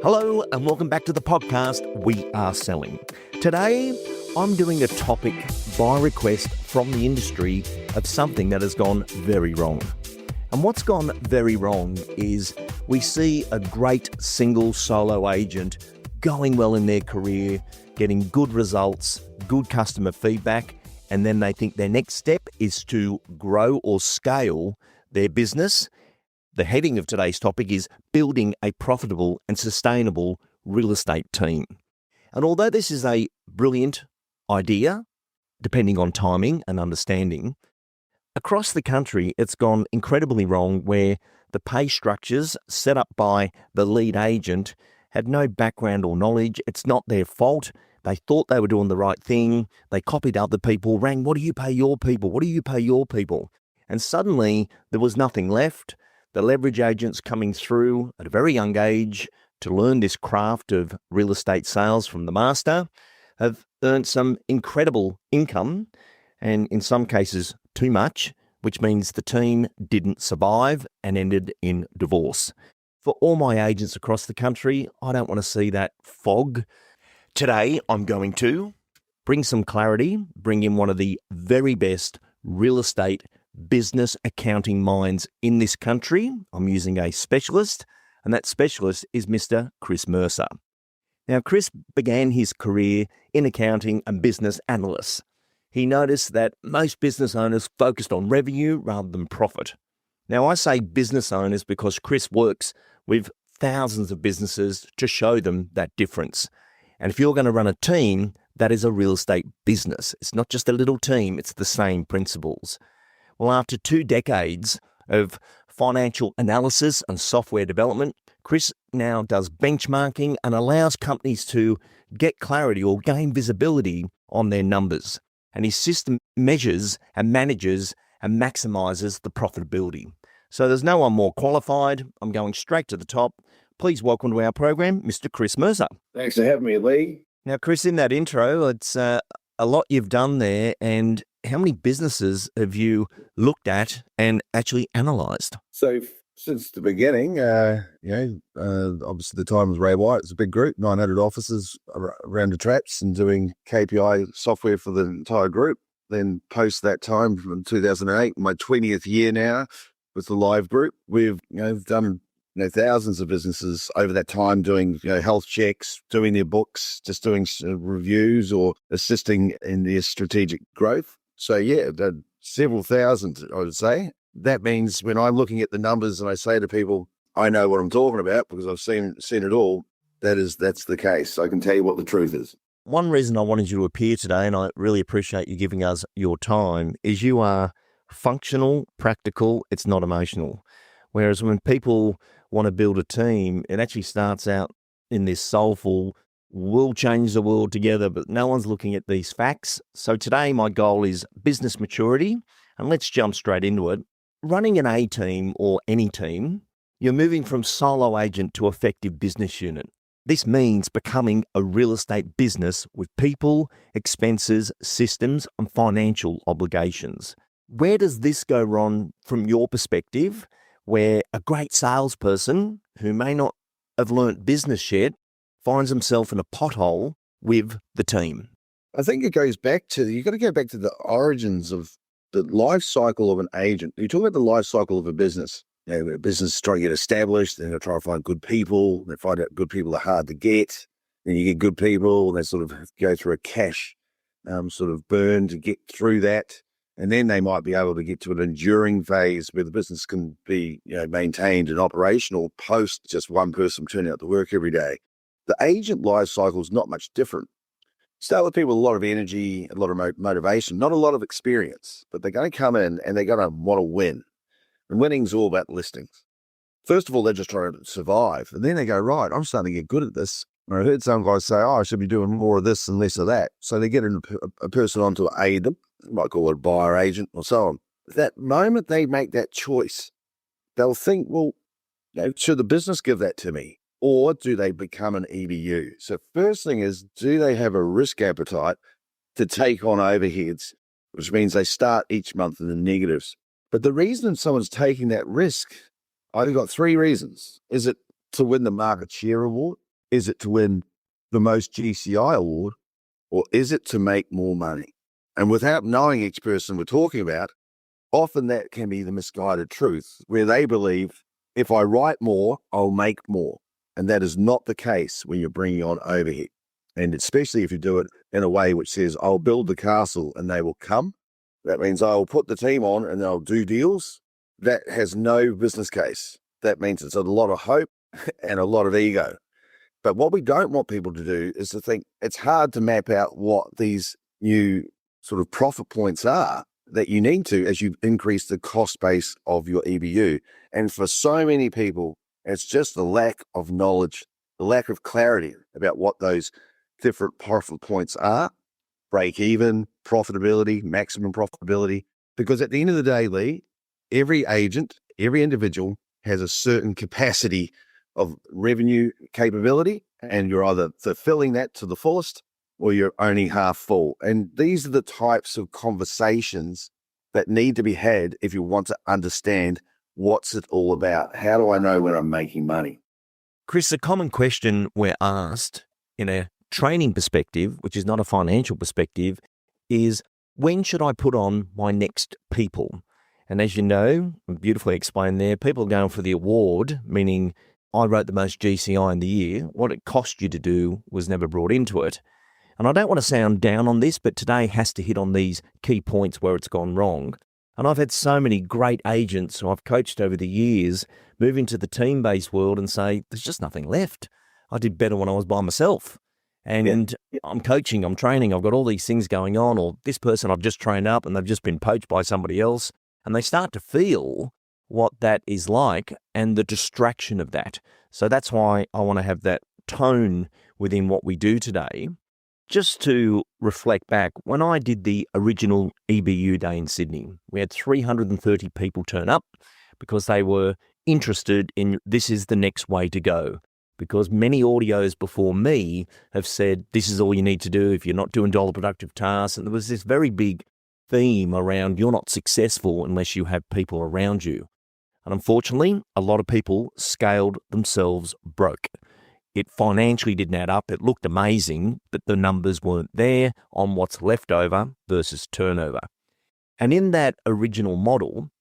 Hello and welcome back to the podcast, We Are Selling. Today, I'm doing a topic by request from the industry of something that has gone very wrong. And what's gone very wrong is we see a great single solo agent going well in their career, getting good results, good customer feedback, and then they think their next step is to grow or scale their business. The heading of today's topic is building a profitable and sustainable real estate team. And although this is a brilliant idea, depending on timing and understanding, across the country it's gone incredibly wrong where the pay structures set up by the lead agent had no background or knowledge. It's not their fault. They thought they were doing the right thing. They copied other people, rang, what do you pay your people? What do you pay your people? And suddenly there was nothing left. The leverage agents coming through at a very young age to learn this craft of real estate sales from the master have earned some incredible income, and in some cases too much, which means the team didn't survive and ended in divorce. For all my agents across the country, I don't want to see that fog. Today, I'm going to bring some clarity, bring in one of the very best real estate business accounting minds in this country. I'm using a specialist, and that specialist is Mr. Chris Mercer. Now, Chris began his career in accounting and business analysts. He noticed that most business owners focused on revenue rather than profit. Now, I say business owners because Chris works with thousands of businesses to show them that difference. And if you're going to run a team, that is a real estate business. It's not just a little team, it's the same principles. Well, after 2 decades of financial analysis and software development, Chris now does benchmarking and allows companies to get clarity or gain visibility on their numbers. And his system measures and manages and maximizes the profitability. So there's no one more qualified. I'm going straight to the top. Please welcome to our program, Mr. Chris Mercer. Thanks for having me, Lee. Now, Chris, in that intro, it's a lot you've done there, and how many businesses have you looked at and actually analysed? So since the beginning, obviously the time was Ray White. It's a big group, 900 offices around the traps and doing KPI software for the entire group. Then post that time from 2008, my 20th year now with the live group, we've done thousands of businesses over that time doing health checks, doing their books, just doing reviews or assisting in their strategic growth. So several thousand, I would say. That means when I'm looking at the numbers and I say to people, I know what I'm talking about because I've seen it all. That's the case. I can tell you what the truth is. One reason I wanted you to appear today, and I really appreciate you giving us your time, is you are functional, practical, it's not emotional. Whereas when people want to build a team, it actually starts out in this soulful, we'll change the world together, but no one's looking at these facts. So today my goal is business maturity, and let's jump straight into it. Running an A team or any team, you're moving from solo agent to effective business unit. This means becoming a real estate business with people, expenses, systems, and financial obligations. Where does this go wrong from your perspective, where a great salesperson who may not have learnt business yet finds himself in a pothole with the team? I think it goes back to, you've got to go back to the origins of the life cycle of an agent. You talk about the life cycle of a business. A business is trying to get established, then they try to find good people. They find out good people are hard to get. Then you get good people, and they sort of go through a cash sort of burn to get through that. And then they might be able to get to an enduring phase where the business can be maintained and operational post just one person turning out to work every day. The agent life cycle is not much different. Start with people with a lot of energy, a lot of motivation, not a lot of experience, but they're going to come in and they're going to want to win. And winning's all about listings. First of all, they're just trying to survive. And then they go, right, I'm starting to get good at this. And I heard some guys say, I should be doing more of this and less of that. So they get a person on to aid them. You might call it a buyer agent or so on. That moment they make that choice, they'll think, well, should the business give that to me? Or do they become an EBU? So first thing is, do they have a risk appetite to take on overheads, which means they start each month in the negatives. But the reason someone's taking that risk, I've got 3 reasons. Is it to win the market share award? Is it to win the most GCI award, or is it to make more money? And without knowing each person we're talking about, often that can be the misguided truth, where they believe if I write more, I'll make more. And that is not the case when you're bringing on overhead. And especially if you do it in a way which says, I'll build the castle and they will come. That means I'll put the team on and they'll do deals. That has no business case. That means it's a lot of hope and a lot of ego. But what we don't want people to do is to think it's hard to map out what these new sort of profit points are that you need to as you increase the cost base of your EBU. And for so many people, it's just the lack of knowledge, the lack of clarity about what those different profit points are, break even, profitability, maximum profitability. Because at the end of the day, Lee, every agent, every individual has a certain capacity of revenue capability, and you're either fulfilling that to the fullest or you're only half full. And these are the types of conversations that need to be had if you want to understand what's it all about. How do I know when I'm making money? Chris, a common question we're asked in a training perspective, which is not a financial perspective, is when should I put on my next people? And as you know, beautifully explained there, people are going for the award, meaning I wrote the most GCI in the year. What it cost you to do was never brought into it. And I don't want to sound down on this, but today has to hit on these key points where it's gone wrong. And I've had so many great agents who I've coached over the years move into the team-based world and say, there's just nothing left. I did better when I was by myself. And I'm coaching, I'm training, I've got all these things going on, or this person I've just trained up and they've just been poached by somebody else. And they start to feel what that is like and the distraction of that. So that's why I want to have that tone within what we do today. Just to reflect back, when I did the original EBU day in Sydney, we had 330 people turn up because they were interested in this is the next way to go. Because many audios before me have said, this is all you need to do if you're not doing dollar productive tasks. And there was this very big theme around you're not successful unless you have people around you. And unfortunately, a lot of people scaled themselves broke. It financially didn't add up. It looked amazing, but the numbers weren't there on what's left over versus turnover. And in that original model,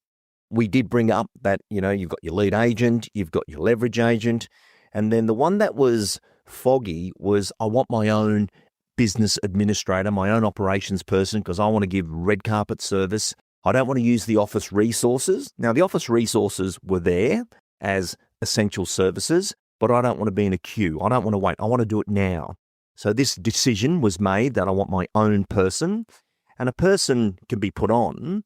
we did bring up that, you've got your lead agent, you've got your leverage agent, and then the one that was foggy was I want my own business administrator, my own operations person, because I want to give red carpet service. I don't want to use the office resources. Now, the office resources were there as essential services, but I don't want to be in a queue. I don't want to wait. I want to do it now. So this decision was made that I want my own person, and a person can be put on.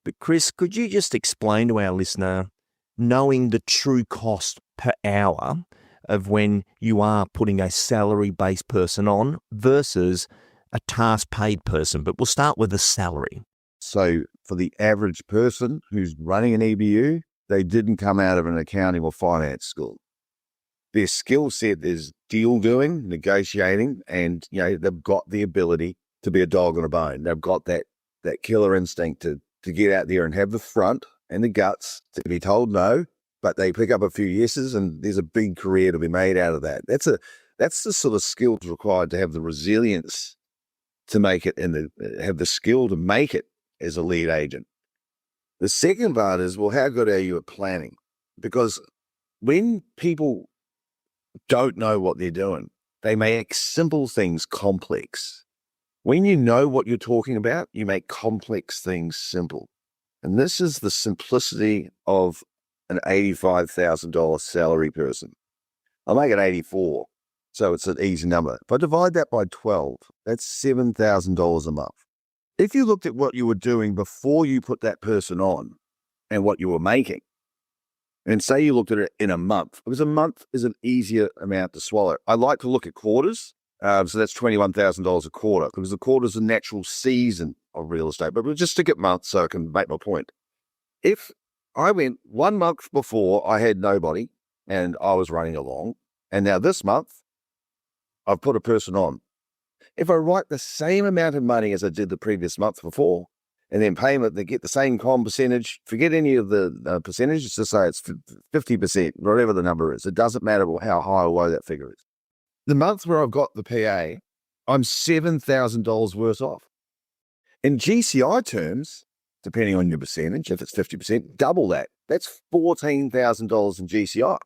But Chris, could you just explain to our listener, knowing the true cost per hour of when you are putting a salary-based person on versus a task-paid person? But we'll start with the salary. So for the average person who's running an EBU, they didn't come out of an accounting or finance school. Their skill set is deal doing, negotiating, and they've got the ability to be a dog on a bone. They've got that killer instinct to get out there and have the front and the guts to be told no, but they pick up a few yeses and there's a big career to be made out of that. That's the sort of skills required to have the resilience to make it and have the skill to make it as a lead agent. The second part is, well, how good are you at planning? Because when people don't know what they're doing, they make simple things complex. When you know what you're talking about, you make complex things simple. And this is the simplicity of an $85,000 salary person. I'll make it 84, so it's an easy number. If I divide that by 12, that's $7,000 a month. If you looked at what you were doing before you put that person on and what you were making, and say you looked at it in a month, because a month is an easier amount to swallow. I like to look at quarters. So that's $21,000 a quarter, because the quarter is a natural season of real estate. But we'll just stick at months so I can make my point. If I went 1 month before I had nobody and I was running along, and now this month I've put a person on. If I write the same amount of money as I did the previous month before, and then pay them, they get the same com percentage, forget any of the percentages, just say it's 50%, whatever the number is. It doesn't matter how high or low that figure is. The month where I've got the PA, I'm $7,000 worse off. In GCI terms, depending on your percentage, if it's 50%, double that. That's $14,000 in GCI.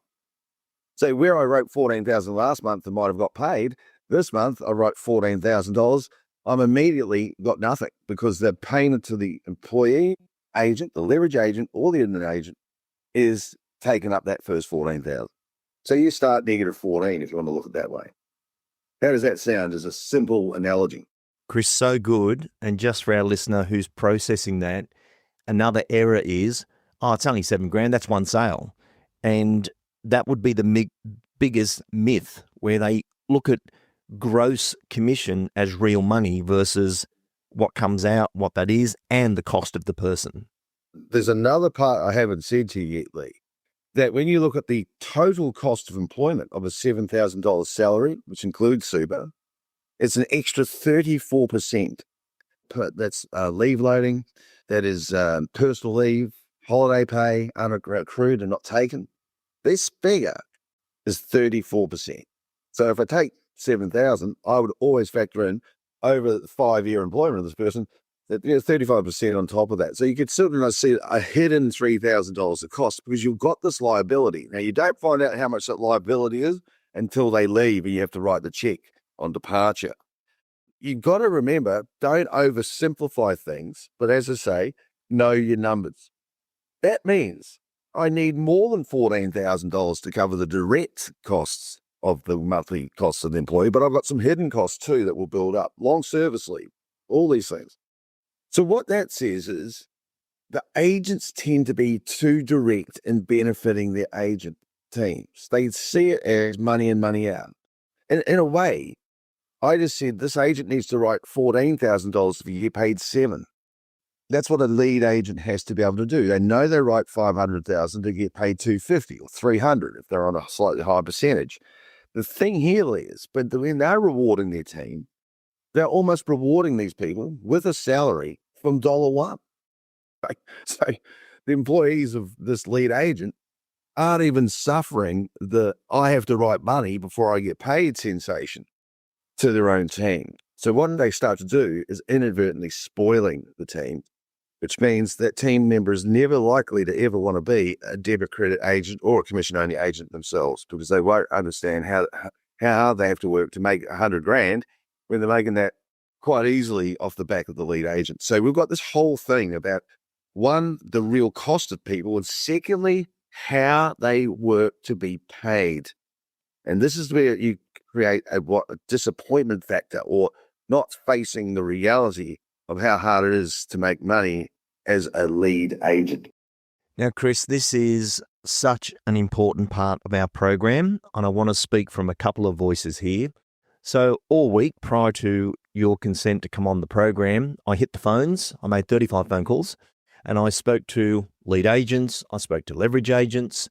So where I wrote $14,000 last month and might have got paid, this month I wrote $14,000. I'm immediately got nothing because the payment to the employee agent, the leverage agent, or the admin agent is taking up that first $14,000. So you start negative 14 if you want to look at it that way. How does that sound as a simple analogy? Chris, so good. And just for our listener who's processing that, another error is, it's only $7,000, that's one sale. And that would be the biggest myth where they look at gross commission as real money versus what comes out, what that is, and the cost of the person. There's another part I haven't said to you yet, Lee, that when you look at the total cost of employment of a $7,000 salary, which includes super, it's an extra 34%. That's leave loading, that is personal leave, holiday pay, unaccrued and not taken. This figure is 34%. So if I take 7,000, I would always factor in over the 5-year employment of this person, that 35% on top of that. So you could certainly see a hidden $3,000 of cost because you've got this liability. Now, you don't find out how much that liability is until they leave and you have to write the check on departure. You've got to remember, don't oversimplify things, but as I say, know your numbers. That means I need more than $14,000 to cover the direct costs of the monthly costs of the employee, but I've got some hidden costs too that will build up, long service leave, all these things. So what that says is the agents tend to be too direct in benefiting their agent teams. They see it as money in, money out. And in a way, I just said this agent needs to write $14,000 if you get paid $7,000. That's what a lead agent has to be able to do. They know they write $500,000 to get paid $250 or $300 if they're on a slightly higher percentage. The thing here is, but when they're rewarding their team, they're almost rewarding these people with a salary from $1. So the employees of this lead agent aren't even suffering the I have to write money before I get paid sensation to their own team. So what they start to do is inadvertently spoiling the team, which means that team member is never likely to ever want to be a debit credit agent or a commission-only agent themselves because they won't understand how hard they have to work to make $100,000 when they're making that quite easily off the back of the lead agent. So we've got this whole thing about, one, the real cost of people, and secondly, how they work to be paid. And this is where you create a disappointment factor or not facing the reality of how hard it is to make money as a lead agent. Now, Chris, this is such an important part of our program, and I want to speak from a couple of voices here. So all week prior to your consent to come on the program, I hit the phones. I made 35 phone calls, and I spoke to lead agents. I spoke to leverage agents.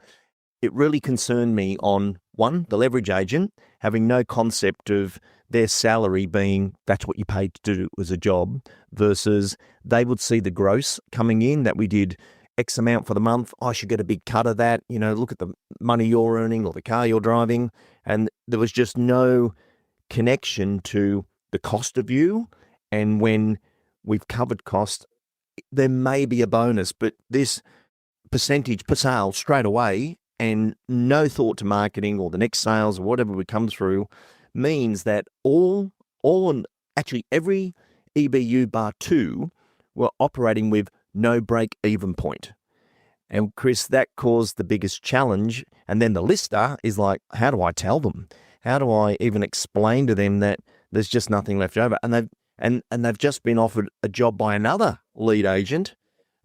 It really concerned me on, one, the leverage agent having no concept of their salary being that's what you paid to do as a job versus they would see the gross coming in that we did X amount for the month. I should get a big cut of that. Look at the money you're earning or the car you're driving. And there was just no connection to the cost of you. And when we've covered cost, there may be a bonus, but this percentage per sale straight away and no thought to marketing or the next sales or whatever would come through means that actually every EBU bar 2 were operating with no break-even point. And Chris, that caused the biggest challenge. And then the lister is like, how do I tell them? How do I even explain to them that there's just nothing left over? And they've just been offered a job by another lead agent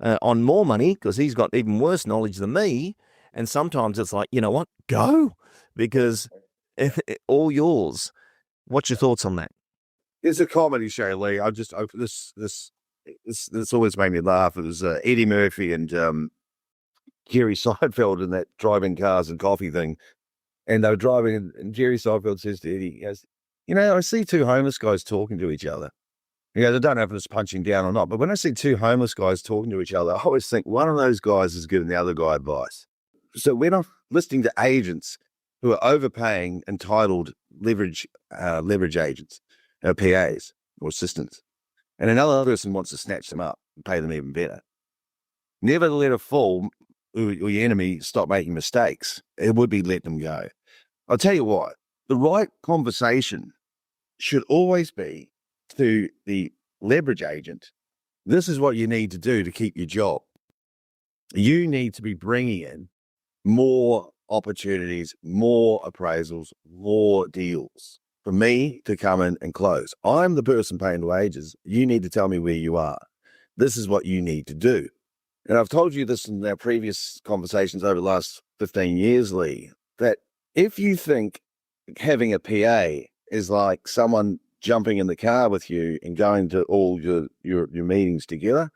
on more money because he's got even worse knowledge than me. And sometimes it's like, you know what, go, because all yours. What's your thoughts on that? It's a comedy show, Lee. I just opened this always made me laugh. It was Eddie Murphy and Jerry Seinfeld in that driving cars and coffee thing. And they were driving, and Jerry Seinfeld says to Eddie, he goes, I see two homeless guys talking to each other. He goes, I don't know if it's punching down or not, but when I see two homeless guys talking to each other, I always think one of those guys is giving the other guy advice. So when I'm listening to agents who are overpaying entitled leverage agents, PAs or assistants, and another person wants to snatch them up and pay them even better. Never let a fool or your enemy stop making mistakes. It would be let them go. I'll tell you what, the right conversation should always be to the leverage agent. This is what you need to do to keep your job. You need to be bringing in more opportunities, more appraisals, more deals for me to come in and close. I'm the person paying the wages. You need to tell me where you are. This is what you need to do. And I've told you this in our previous conversations over the last 15 years, Lee, that if you think having a PA is like someone jumping in the car with you and going to all your meetings together,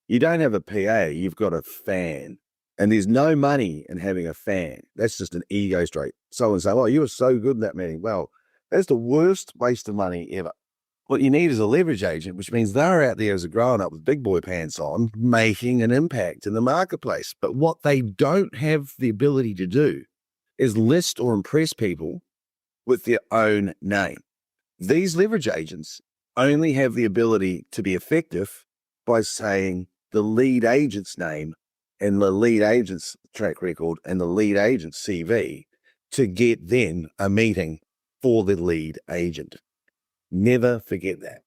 you don't have a PA, you've got a fan. And there's no money in having a fan. That's just an ego stroke. Someone say, oh, you were so good in that meeting. Well, that's the worst waste of money ever. What you need is a leverage agent, which means they're out there as a grown-up with big boy pants on, making an impact in the marketplace. But what they don't have the ability to do is list or impress people with their own name. These leverage agents only have the ability to be effective by saying the lead agent's name and the lead agent's track record and the lead agent's CV to get then a meeting for the lead agent. Never forget that.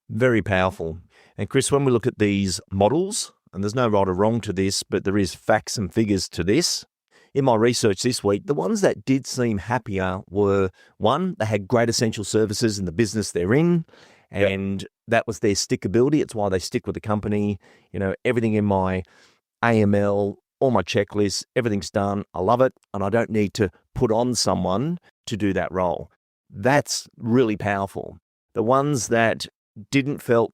Very powerful. And Chris, when we look at these models, and there's no right or wrong to this, but there is facts and figures to this. In my research this week, the ones that did seem happier were, one, they had great essential services in the business they're in, and that was their stickability. It's why they stick with the company. You know, everything in my AML, all my checklists, everything's done. I love it, and I don't need to put on someone to do that role. That's really powerful. The ones that didn't felt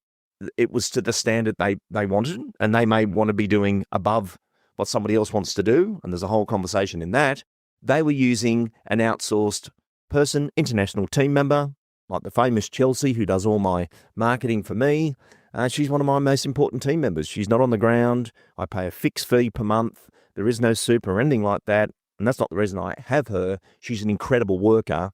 it was to the standard they wanted, and they may want to be doing above what somebody else wants to do, and there's a whole conversation in that, they were using an outsourced person, international team member, like the famous Chelsea, who does all my marketing for me. She's one of my most important team members. She's not on the ground. I pay a fixed fee per month. There is no super or anything like that, and that's not the reason I have her. She's an incredible worker.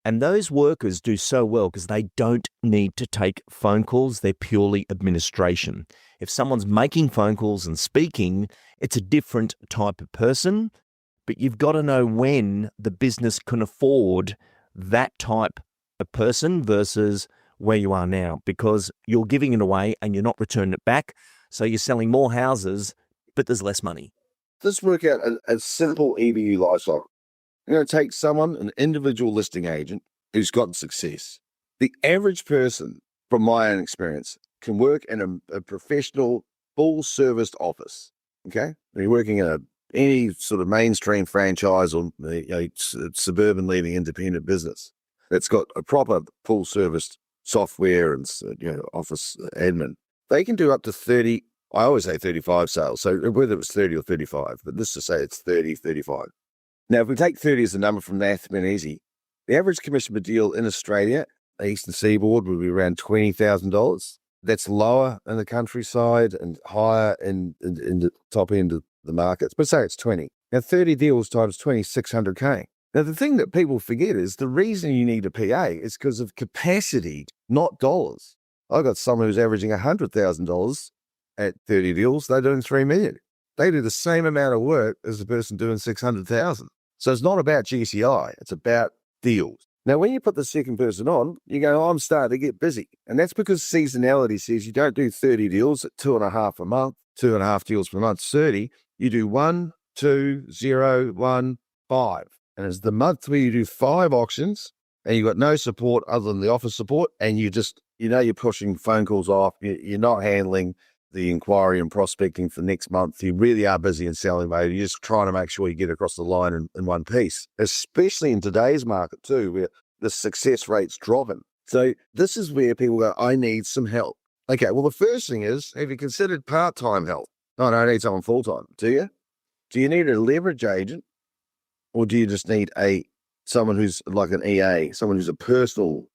And those workers do so well because they don't need to take phone calls. They're purely administration. If someone's making phone calls and speaking, it's a different type of person, but you've got to know when the business can afford that type of person versus where you are now, because you're giving it away and you're not returning it back. So you're selling more houses, but there's less money. Let's work out a simple EBU life cycle. You're going to take someone, an individual listing agent who's got success. The average person, from my own experience, can work in a professional, full-serviced office. Okay, you're working in any sort of mainstream franchise or suburban leading independent business that's got a proper full-service software and office admin. They can do up to 30. I always say 35 sales. So whether it was 30 or 35, but let's just say it's 30, 35. Now, if we take 30 as a number from math, it's been easy. The average commission per deal in Australia, the Eastern Seaboard, would be around $20,000. That's lower in the countryside and higher in the top end of the markets. But say it's 20. Now, 30 deals times 20, $600K. Now, the thing that people forget is the reason you need a PA is because of capacity, not dollars. I got someone who's averaging $100,000 at 30 deals. They're doing $3 million. They do the same amount of work as the person doing 600,000. So it's not about GCI, it's about deals. Now, when you put the second person on, you go, I'm starting to get busy. And that's because seasonality says you don't do 30 deals at 2.5 a month, 2.5 deals per month, 30. You do 1, 2, 0, 1, 5. And it's the month where you do 5 auctions and you've got no support other than the office support, and you just, you're pushing phone calls off, you're not handling the inquiry and prospecting for next month. You really are busy in selling mode. You're just trying to make sure you get across the line in one piece, especially in today's market too, where the success rate's dropping. So this is where people go, I need some help. Okay, well, the first thing is, have you considered part-time help? No, I don't need someone full-time. Do you? Do you need a leverage agent, or do you just need someone who's like an EA, someone who's a personal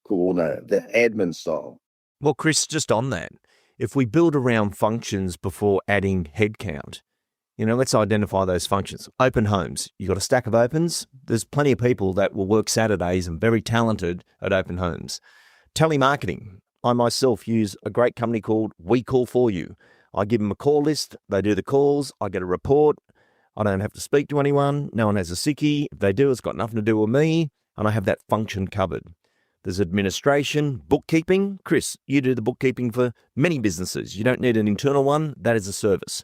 coordinator, the admin style? Well, Chris, just on that, if we build around functions before adding headcount, Let's identify those functions. Open homes. You've got a stack of opens. There's plenty of people that will work Saturdays and very talented at open homes. Telemarketing. I myself use a great company called We Call For You. I give them a call list. They do the calls. I get a report. I don't have to speak to anyone. No one has a sickie. If they do, it's got nothing to do with me. And I have that function covered. There's administration, bookkeeping. Chris, you do the bookkeeping for many businesses. You don't need an internal one. That is a service.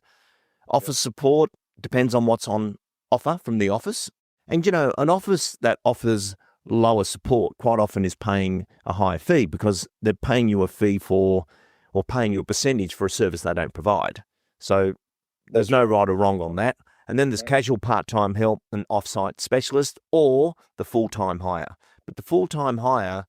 Office support depends on what's on offer from the office. And, an office that offers lower support quite often is paying a higher fee because they're paying you a fee for, or paying you a percentage for a service they don't provide. So there's no right or wrong on that. And then there's casual part-time help and off-site specialist or the full-time hire. But the full-time hire,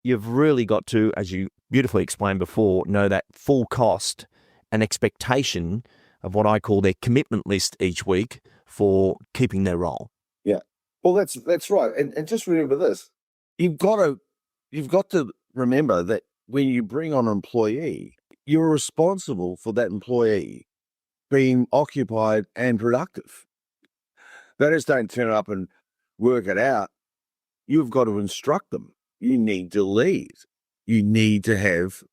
you've really got to, as you beautifully explained before, know that full cost and expectation of what I call their commitment list each week for keeping their role. Yeah. Well, that's right. And just remember this. You've got to remember that when you bring on an employee, you're responsible for that employee being occupied and productive. They just don't turn up and work it out. You've got to instruct them. You need to lead. You need to have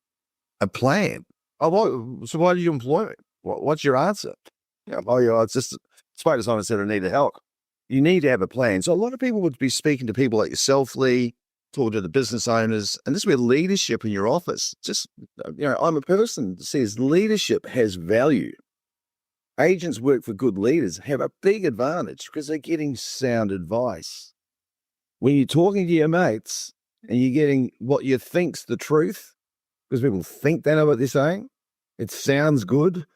a plan. So why do you employ me? What's your answer? It's just spoke to someone and said I need help. You need to have a plan. So a lot of people would be speaking to people like yourself, Lee, talking to the business owners, and this is where leadership in your office. I'm a person that says leadership has value. Agents work for good leaders have a big advantage because they're getting sound advice. When you're talking to your mates and you're getting what you think's the truth, because people think they know what they're saying, it sounds good,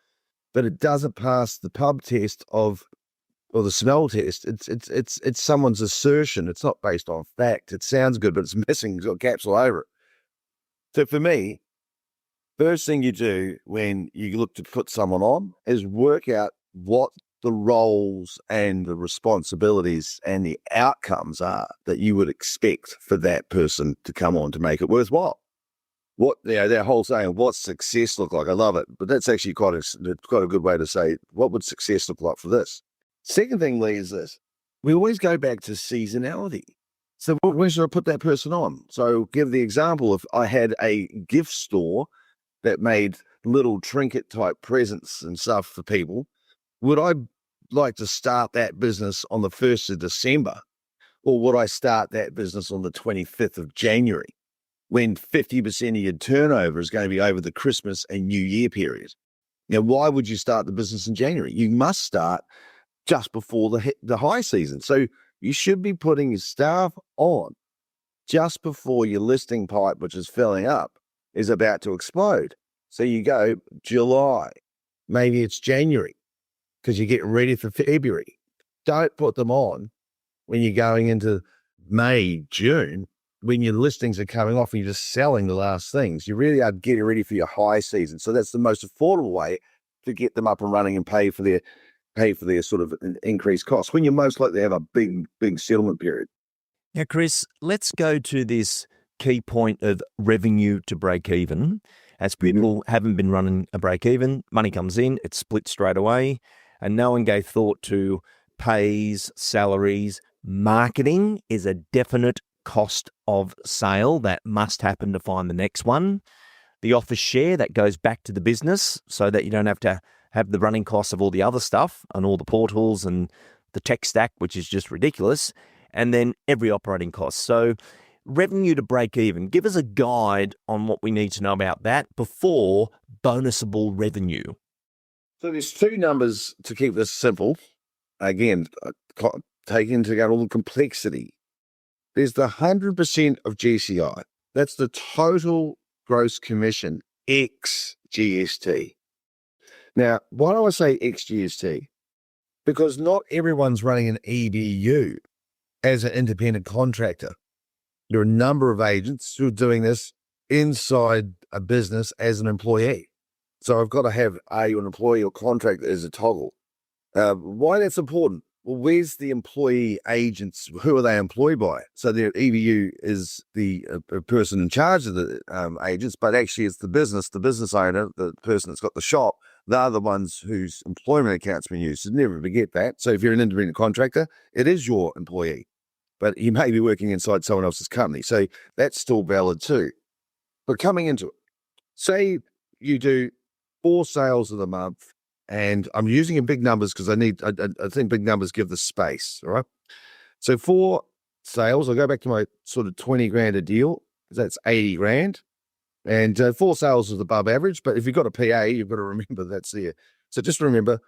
but it doesn't pass the pub test or the smell test. It's someone's assertion. It's not based on fact. It sounds good, but it's missing. It's got gaps all over it. So for me, first thing you do when you look to put someone on is work out what the roles and the responsibilities and the outcomes are that you would expect for that person to come on to make it worthwhile. That whole saying, what's success look like? I love it, but that's actually quite a good way to say, what would success look like for this? Second thing, Lee, is this. We always go back to seasonality. So when should I put that person on? So give the example, if I had a gift store that made little trinket type presents and stuff for people, would I like to start that business on the 1st of December? Or would I start that business on the 25th of January when 50% of your turnover is going to be over the Christmas and New Year period? Now, why would you start the business in January? You must start just before the high season. So you should be putting your staff on just before your listing pipe, which is filling up, is about to explode. So you go July, maybe it's January, because you're getting ready for February. Don't put them on when you're going into May, June, when your listings are coming off and you're just selling the last things. You really are getting ready for your high season. So that's the most affordable way to get them up and running and pay for their sort of increased costs when you're most likely to have a big settlement period. Now, Chris, let's go to this key point of revenue to break even. As people haven't been running a break even, money comes in, it's split straight away, and no one gave thought to pays, salaries. Marketing is a definite cost of sale that must happen to find the next one. The office share that goes back to the business so that you don't have to have the running costs of all the other stuff and all the portals and the tech stack, which is just ridiculous, and then every operating cost. So revenue to break even, give us a guide on what we need to know about that before bonusable revenue. So there's two numbers to keep this simple. Again, take into account all the complexity. There's the 100% of GCI. That's the total gross commission, ex GST. Now, why do I say ex GST? Because not everyone's running an EBU as an independent contractor. There are a number of agents who are doing this inside a business as an employee. So I've got to have, are you an employee or contractor as a toggle? Why that's important? Well, where's the employee agents? Who are they employed by? So their EBU is the person in charge of the agents, but actually it's the business owner, the person that's got the shop, they're the ones whose employment account's been used. So never forget that. So if you're an independent contractor, it is your employee, but he may be working inside someone else's company. So that's still valid too. But coming into it, say you do 4 sales of the month, and I'm using in big numbers because I think big numbers give the space, all right? So 4 sales, I'll go back to my sort of 20 grand a deal, because that's 80 grand. And 4 sales is above average, but if you've got a PA, you've got to remember that's there. So just remember,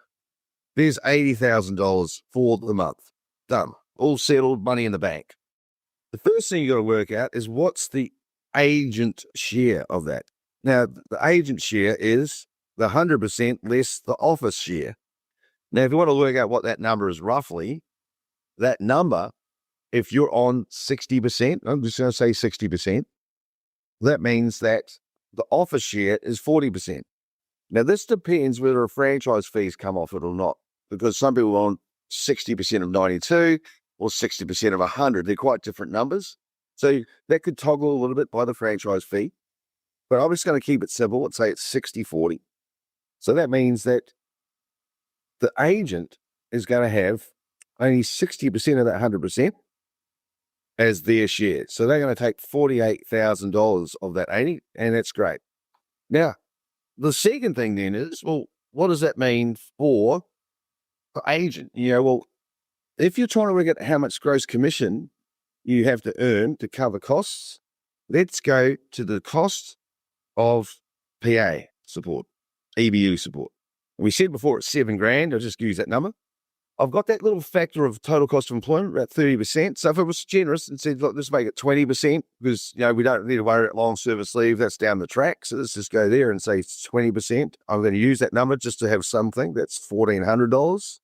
there's $80,000 for the month. Done. All settled, money in the bank. The first thing you got to work out is what's the agent share of that. Now, the agent share is the 100% less the office share. Now, if you want to work out what that number is roughly, that number, if you're on 60%, I'm just going to say 60%, that means that the office share is 40%. Now, this depends whether a franchise fees come off it or not, because some people are on 60% of 92 or 60% of 100. They're quite different numbers. So that could toggle a little bit by the franchise fee, but I'm just going to keep it simple. Let's say it's 60-40. So that means that the agent is going to have only 60% of that 100% as their share. So they're going to take $48,000 of that 80, and that's great. Now, the second thing then is, well, what does that mean for the agent? Well, if you're trying to work out how much gross commission you have to earn to cover costs, let's go to the cost of PA support, EBU support. We said before it's 7 grand. I'll just use that number. I've got that little factor of total cost of employment, about 30%. So if it was generous and said, look, let's make it 20%, because we don't need to worry about long service leave. That's down the track. So let's just go there and say 20%. I'm going to use that number just to have something. That's $1,400.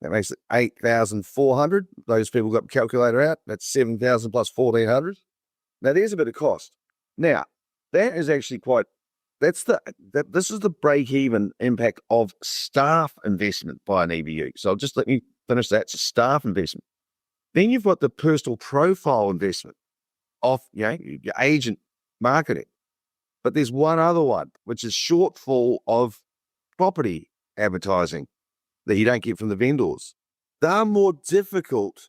That makes it $8,400. Those people got the calculator out. That's $7,000 plus $1,400. Now there's a bit of cost. Now that is actually this is the break-even impact of staff investment by an EBU. So just let me finish that. It's a staff investment. Then you've got the personal profile investment of your agent marketing. But there's one other one, which is shortfall of property advertising that you don't get from the vendors. They're more difficult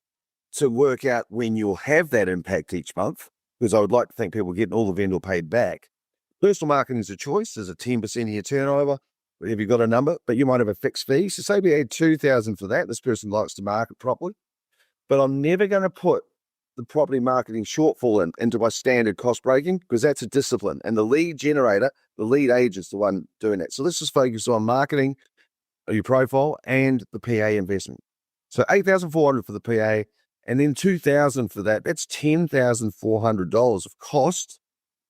to work out when you'll have that impact each month, because I would like to think people are getting all the vendor paid back. Personal marketing is a choice. There's a 10% of your turnover, if you've got a number, but you might have a fixed fee. So say we add $2,000 for that. This person likes to market properly, but I'm never going to put the property marketing shortfall into my standard cost breaking, because that's a discipline. And the lead generator, the lead agent's the one doing that. So let's just focus on marketing, your profile, and the PA investment. So $8,400 for the PA, and then $2,000 for that. That's $10,400 of cost.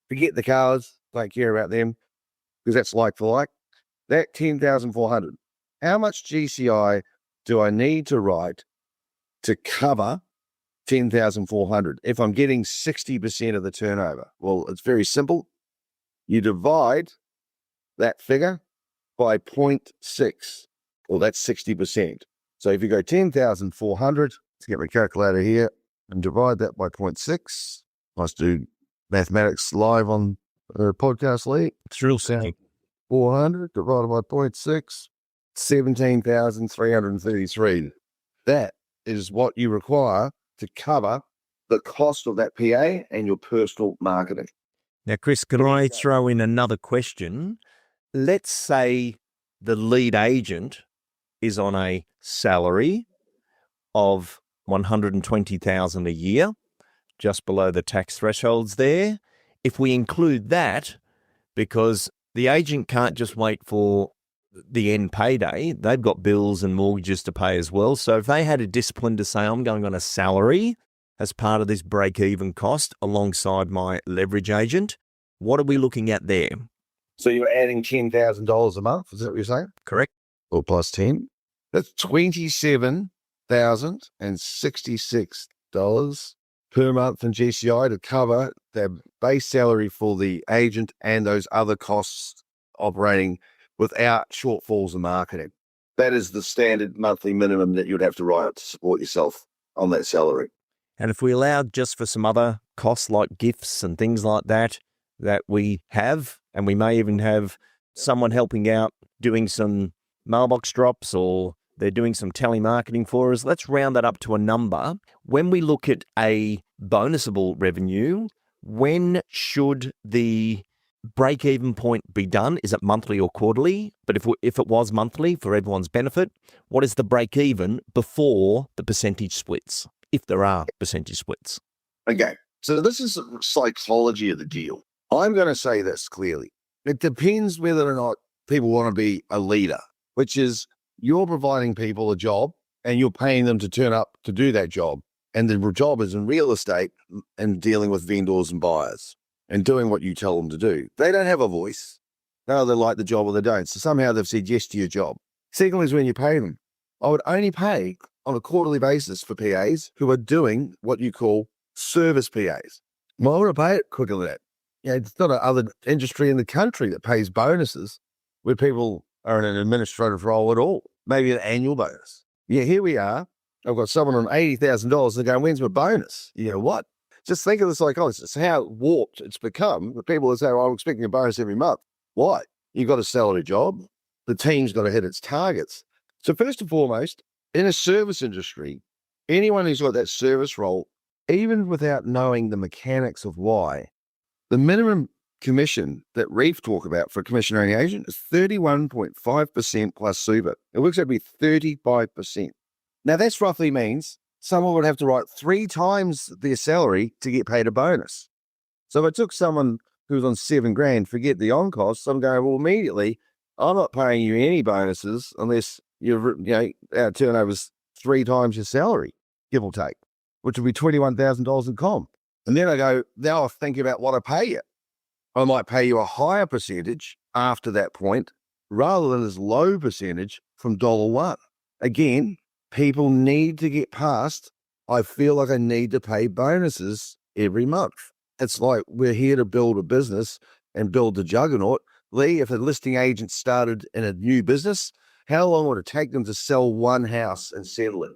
Forget the cars. Don't care about them, because that's like for like. That $10,400. How much GCI do I need to write to cover $10,400 if I'm getting 60% of the turnover? Well, it's very simple. You divide that figure by 0.6. Well, that's 60%. So if you go 10,400, let's get my calculator here and divide that by 0.6. Let's do mathematics live on podcast league. It's real simple. 400 divided by 0.6, 17,333. That is what you require to cover the cost of that PA and your personal marketing. Now, Chris, can I throw in another question? Let's say the lead agent is on a salary of $120,000 a year, just below the tax thresholds there. If we include that, because the agent can't just wait for the end payday, they've got bills and mortgages to pay as well. So if they had a discipline to say, I'm going on a salary as part of this break-even cost alongside my leverage agent, what are we looking at there? So you're adding $10,000 a month, is that what you're saying? Correct. Or plus 10. That's $27,066 per month in GCI to cover their base salary for the agent and those other costs operating without shortfalls in marketing. That is the standard monthly minimum that you'd have to write to support yourself on that salary. And if we allowed just for some other costs like gifts and things like that we have, and we may even have someone helping out, doing some mailbox drops, or they're doing some telemarketing for us. Let's round that up to a number. When we look at a bonusable revenue, when should the break-even point be done? Is it monthly or quarterly? But if it was monthly, for everyone's benefit, what is the break-even before the percentage splits, if there are percentage splits? Okay, so this is the psychology of the deal. I'm going to say this clearly. It depends whether or not people want to be a leader, which is you're providing people a job and you're paying them to turn up to do that job. And the job is in real estate and dealing with vendors and buyers and doing what you tell them to do. They don't have a voice. No, they like the job or they don't. So somehow they've said yes to your job. Secondly is when you pay them. I would only pay on a quarterly basis for PAs who are doing what you call service PAs. Why would I pay it quicker than that? It's not another industry in the country that pays bonuses where people are in an administrative role at all. Maybe an annual bonus. Yeah, here we are. I've got someone on $80,000. They're going, when's my bonus? You know what? Just think of the psychology. It's how warped it's become. The people that say, well, I'm expecting a bonus every month. Why? You've got a salary job. The team's got to hit its targets. So first and foremost, in a service industry, anyone who's got that service role, even without knowing the mechanics of why, the minimum commission that Reef talk about for a commission-earning agent is 31.5% plus super. It works out to be 35%. Now, that roughly means someone would have to write 3 times their salary to get paid a bonus. So if I took someone who's on $7,000, forget the on costs, I'm going, well, immediately, I'm not paying you any bonuses unless our turnover's 3 times your salary, give or take, which would be $21,000 in comp. And then I go, now I think about what I pay you. I might pay you a higher percentage after that point rather than this low percentage from $1. Again, people need to get past, I feel like I need to pay bonuses every month. It's like we're here to build a business and build the juggernaut. Lee, if a listing agent started in a new business, how long would it take them to sell one house and settle it?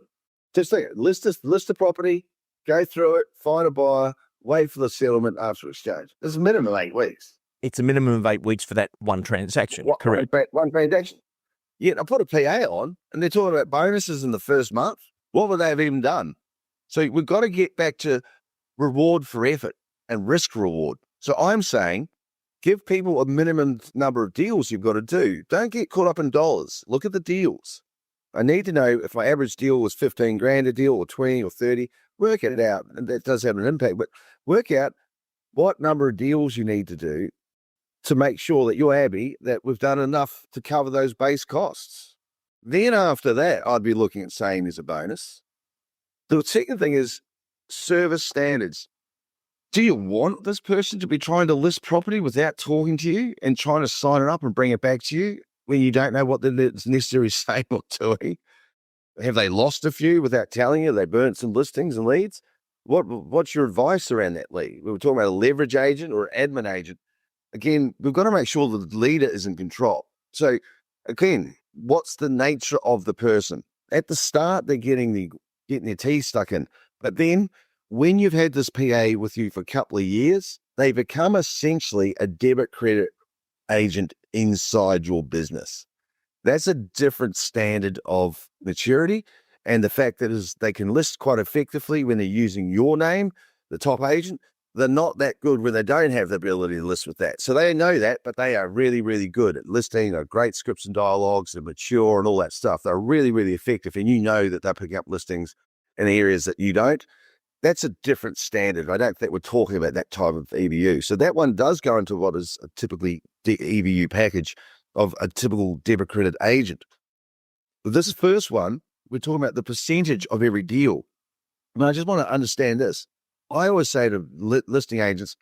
Just think, list the property, go through it, find a buyer, wait for the settlement after exchange. It's a minimum of 8 weeks. It's a minimum of 8 weeks for that one transaction, correct? One transaction. Yeah, I put a PA on, and they're talking about bonuses in the first month. What would they have even done? So we've got to get back to reward for effort and risk reward. So I'm saying, give people a minimum number of deals you've got to do. Don't get caught up in dollars. Look at the deals. I need to know if my average deal was $15,000 a deal or 20 or 30, work it out. And that does have an impact, but work out what number of deals you need to do to make sure that you're happy that we've done enough to cover those base costs. Then after that, I'd be looking at saying there's a bonus. The second thing is service standards. Do you want this person to be trying to list property without talking to you and trying to sign it up and bring it back to you when you don't know what they're necessarily saying or doing? Have they lost a few without telling you? They burnt some listings and leads? What's your advice around that, Lee? We were talking about a leverage agent or an admin agent. Again, we've got to make sure that the leader is in control. So again, what's the nature of the person? At the start, they're getting their teeth stuck in. But then when you've had this PA with you for a couple of years, they become essentially a debit credit agent inside your business. That's a different standard of maturity. And the fact that is they can list quite effectively when they're using your name, the top agent. They're not that good when they don't have the ability to list with that. So they know that, but they are really, really good at listing. They're great scripts and dialogues. They're mature and all that stuff. They're really, really effective. And you know that they're picking up listings in areas that you don't. That's a different standard. I don't think we're talking about that type of EBU. So that one does go into what is a typically EBU package of a typical debit credit agent. But this first one, we're talking about the percentage of every deal. And I just want to understand this. I always say to listing agents,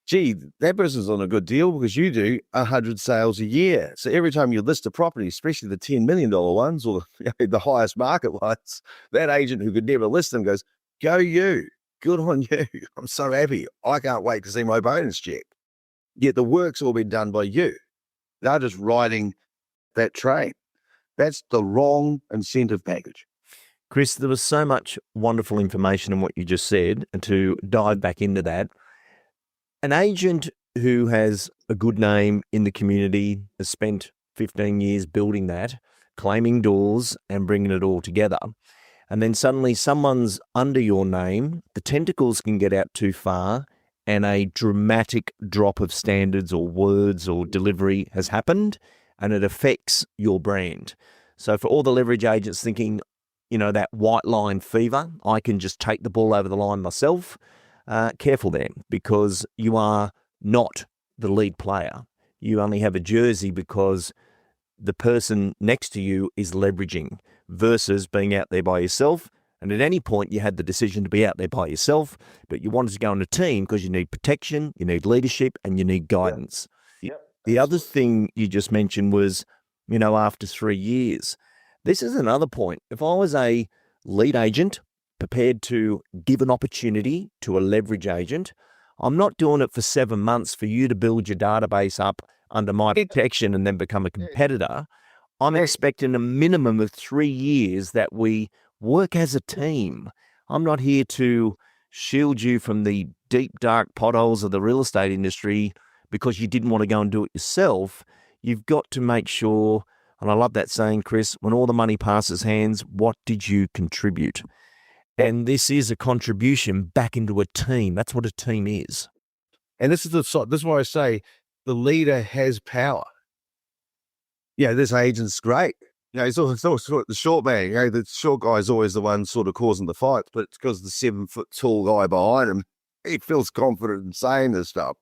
gee, that person's on a good deal because you do 100 sales a year. So every time you list a property, especially the $10 million ones or the highest market ones, that agent who could never list them goes, go you, good on you. I'm so happy. I can't wait to see my bonus check. Yet the work's all been done by you. They're just riding that train. That's the wrong incentive package. Chris, there was so much wonderful information in what you just said, and to dive back into that, an agent who has a good name in the community, has spent 15 years building that, claiming doors and bringing it all together. And then suddenly someone's under your name, the tentacles can get out too far, and a dramatic drop of standards or words or delivery has happened, and it affects your brand. So for all the leverage agents thinking, that white line fever, I can just take the ball over the line myself, careful there, because you are not the lead player. You only have a jersey because the person next to you is leveraging versus being out there by yourself. And at any point, you had the decision to be out there by yourself, but you wanted to go on a team because you need protection, you need leadership, and you need guidance. Yep. The other thing you just mentioned was, after 3 years. This is another point. If I was a lead agent prepared to give an opportunity to a leverage agent, I'm not doing it for 7 months for you to build your database up under my protection and then become a competitor. I'm expecting a minimum of 3 years that we work as a team. I'm not here to shield you from the deep, dark potholes of the real estate industry because you didn't want to go and do it yourself. You've got to make sure, and I love that saying, Chris, when all the money passes hands, what did you contribute? And this is a contribution back into a team. That's what a team is. And this is why I say the leader has power. This agent's great. He's always sort of the short man. The short guy is always the one sort of causing the fights, but it's because the 7 foot tall guy behind him, he feels confident in saying this stuff.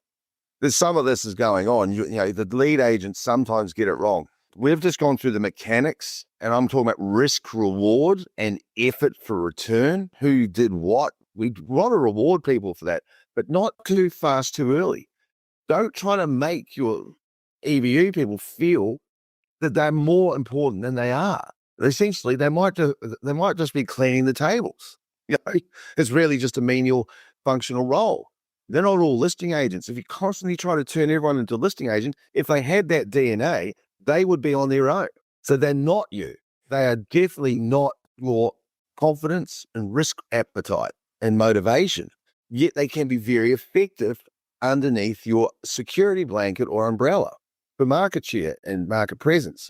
There's some of this is going on. The lead agents sometimes get it wrong. We've just gone through the mechanics, and I'm talking about risk, reward, and effort for return. Who did what? We want to reward people for that, but not too fast, too early. Don't try to make your EBU people feel that they're more important than they are. Essentially, they might just be cleaning the tables. It's really just a menial functional role. They're not all listing agents. If you constantly try to turn everyone into a listing agent, if they had that DNA, they would be on their own. So they're not you. They are definitely not your confidence and risk appetite and motivation. Yet they can be very effective underneath your security blanket or umbrella for market share and market presence.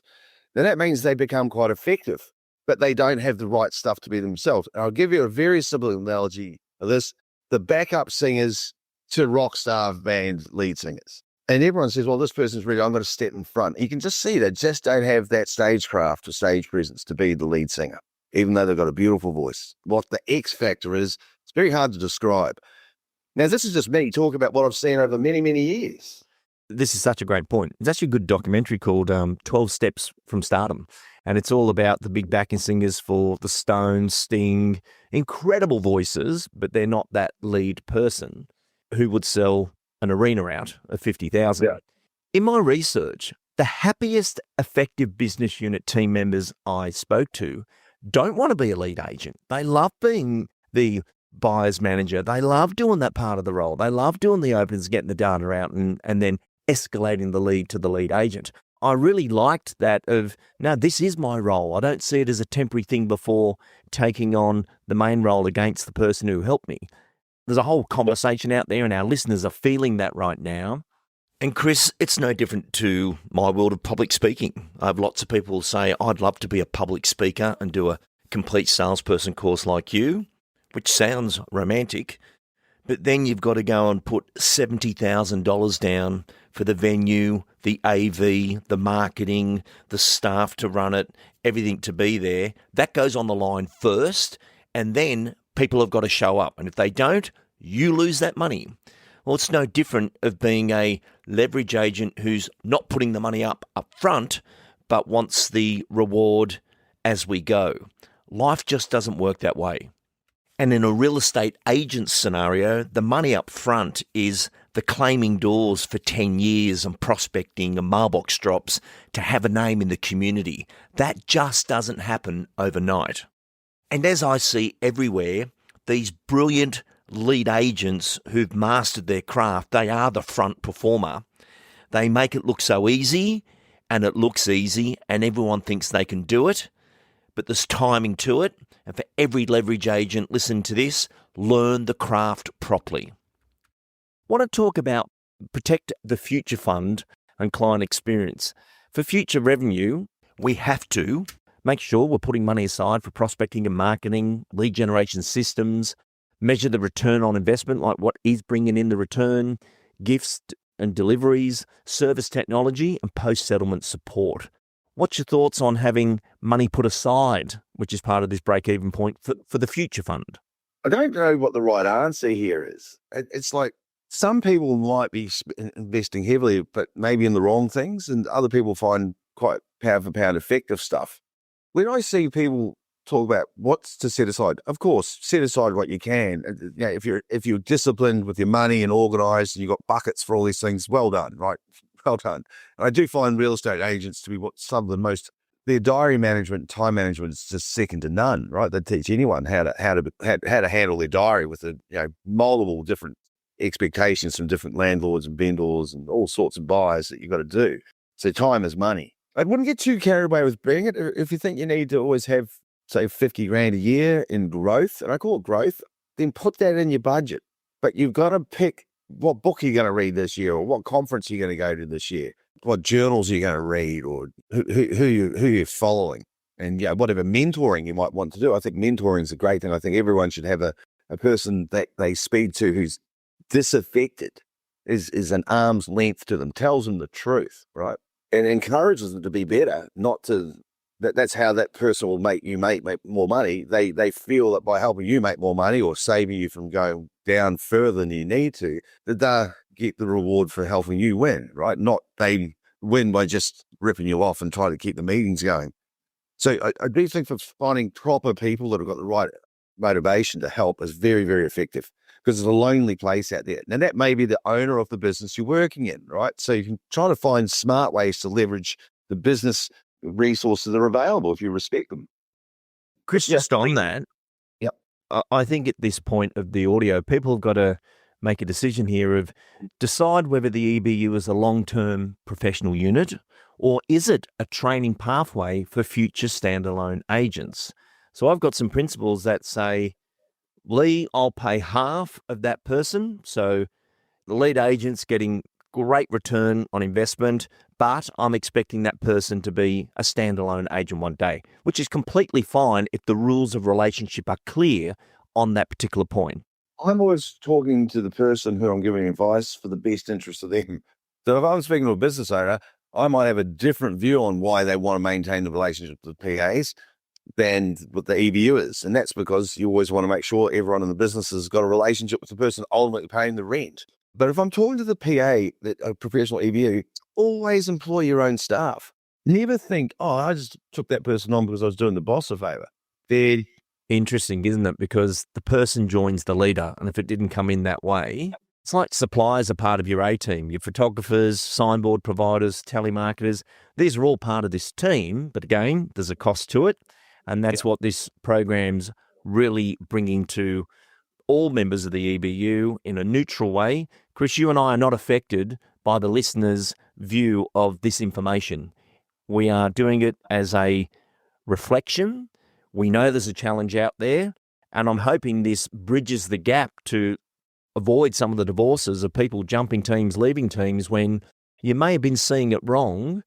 Now that means they become quite effective, but they don't have the right stuff to be themselves. And I'll give you a very simple analogy of this. The backup singers to rock star band lead singers. And everyone says, well, this person's ready, I'm going to step in front. You can just see they just don't have that stagecraft or stage presence to be the lead singer, even though they've got a beautiful voice. What the X factor is, it's very hard to describe. Now, this is just me talking about what I've seen over many, many years. This is such a great point. It's actually a good documentary called 12 Steps from Stardom. And it's all about the big backing singers for the Stones, Sting, incredible voices, but they're not that lead person who would sell an arena out of 50,000. Yeah. In my research, the happiest effective business unit team members I spoke to don't want to be a lead agent. They love being the buyer's manager. They love doing that part of the role. They love doing the opens, getting the data out and then escalating the lead to the lead agent. I really liked that of, no, this is my role. I don't see it as a temporary thing before taking on the main role against the person who helped me. There's a whole conversation out there and our listeners are feeling that right now. And Chris, it's no different to my world of public speaking. I have lots of people say, I'd love to be a public speaker and do a complete salesperson course like you, which sounds romantic, but then you've got to go and put $70,000 down for the venue, the AV, the marketing, the staff to run it, everything to be there. That goes on the line first, and then people have got to show up. And if they don't, you lose that money. Well, it's no different of being a leverage agent who's not putting the money up front, but wants the reward as we go. Life just doesn't work that way. And in a real estate agent scenario, the money up front is the claiming doors for 10 years and prospecting and mailbox drops to have a name in the community. That just doesn't happen overnight. And as I see everywhere, these brilliant lead agents who've mastered their craft, they are the front performer. They make it look so easy, and it looks easy, and everyone thinks they can do it, but there's timing to it. And for every leverage agent, listen to this, learn the craft properly. I want to talk about protect the future fund and client experience. For future revenue, we have to make sure we're putting money aside for prospecting and marketing, lead generation systems, measure the return on investment, like what is bringing in the return, gifts and deliveries, service technology, and post-settlement support. What's your thoughts on having money put aside, which is part of this break-even point for the future fund? I don't know what the right answer here is. It's like some people might be investing heavily, but maybe in the wrong things, and other people find quite pound for pound effective stuff. When I see people talk about what's to set aside, of course, set aside what you can. If you're disciplined with your money and organised, and you've got buckets for all these things, well done, right? Well done. And I do find real estate agents to be some of the most. Their diary management, time management is just second to none, right? They teach anyone how to handle their diary with multiple different expectations from different landlords and vendors and all sorts of buyers that you've got to do. So time is money. I wouldn't get too carried away with being it. If you think you need to always have, say, 50 grand a year in growth, and I call it growth, then put that in your budget. But you've got to pick what book you're going to read this year, or what conference you're going to go to this year, what journals you're going to read, or who you're following, and whatever mentoring you might want to do. I think mentoring is a great thing. I think everyone should have a person that they speak to who's disaffected, is an arm's length to them, tells them the truth, right, and encourages them to be better. Not to that's how that person will make you make more money. They feel that by helping you make more money or saving you from going down further than you need to, that they get the reward for helping you win, right? Not they win by just ripping you off and trying to keep the meetings going. So I do think for finding proper people that have got the right motivation to help is very, very effective, because it's a lonely place out there. Now, that may be the owner of the business you're working in, right? So you can try to find smart ways to leverage the business resources that are available if you respect them. Chris, just on that, Yep. I think at this point of the audio, people have got to make a decision here of decide whether the EBU is a long-term professional unit, or is it a training pathway for future standalone agents? So I've got some principles that say, Lee, I'll pay half of that person. So the lead agent's getting great return on investment, but I'm expecting that person to be a standalone agent one day, which is completely fine if the rules of relationship are clear on that particular point. I'm always talking to the person who I'm giving advice for the best interest of them. So if I'm speaking to a business owner, I might have a different view on why they want to maintain the relationship with the PAs than what the EBU is. And that's because you always want to make sure everyone in the business has got a relationship with the person ultimately paying the rent. But if I'm talking to the PA, that a professional EBU, always employ your own staff. Never think, I just took that person on because I was doing the boss a favor. They're interesting, isn't it? Because the person joins the leader, and if it didn't come in that way, it's like suppliers are part of your A-team. Your photographers, signboard providers, telemarketers, these are all part of this team. But again, there's a cost to it, and that's what this program's really bringing to all members of the EBU in a neutral way. Chris, you and I are not affected by the listener's view of this information. We are doing it as a reflection. We know there's a challenge out there, and I'm hoping this bridges the gap to avoid some of the divorces of people jumping teams, leaving teams when you may have been seeing it wrong,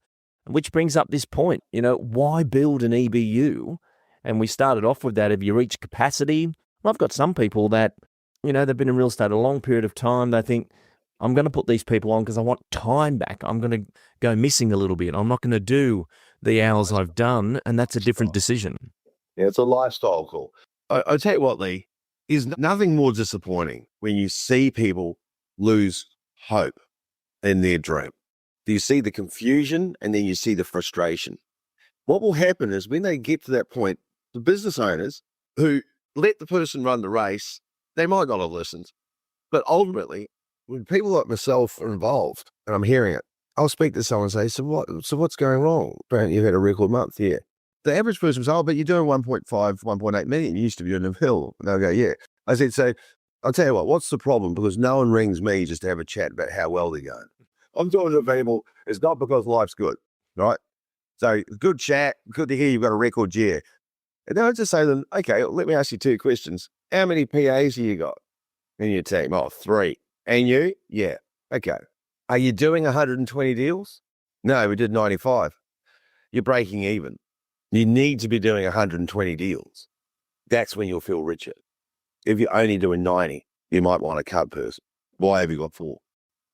which brings up this point, why build an EBU? And we started off with that. Have you reached capacity? I've got some people that, they've been in real estate a long period of time. They think, I'm going to put these people on because I want time back. I'm going to go missing a little bit. I'm not going to do the hours I've done, and that's a different decision. Yeah, it's a lifestyle call. I tell you what, Lee, is nothing more disappointing when you see people lose hope in their dream. You see the confusion and then you see the frustration. What will happen is when they get to that point, the business owners who let the person run the race, they might not have listened. But ultimately, when people like myself are involved and I'm hearing it, I'll speak to someone and say, so what's going wrong? Apparently you've had a record month here. The average person says, but you're doing 1.5, 1.8 million. You used to be doing a hill. And they'll go, yeah. I said, so I'll tell you what's the problem? Because no one rings me just to have a chat about how well they're going. I'm talking to people, it's not because life's good, right? So good chat, good to hear you've got a record year. And then I just say to them, okay, let me ask you two questions. How many PAs have you got in your team? Oh, 3. And you? Yeah. Okay. Are you doing 120 deals? No, we did 95. You're breaking even. You need to be doing 120 deals. That's when you'll feel richer. If you're only doing 90, you might want to cut person. Why have you got 4?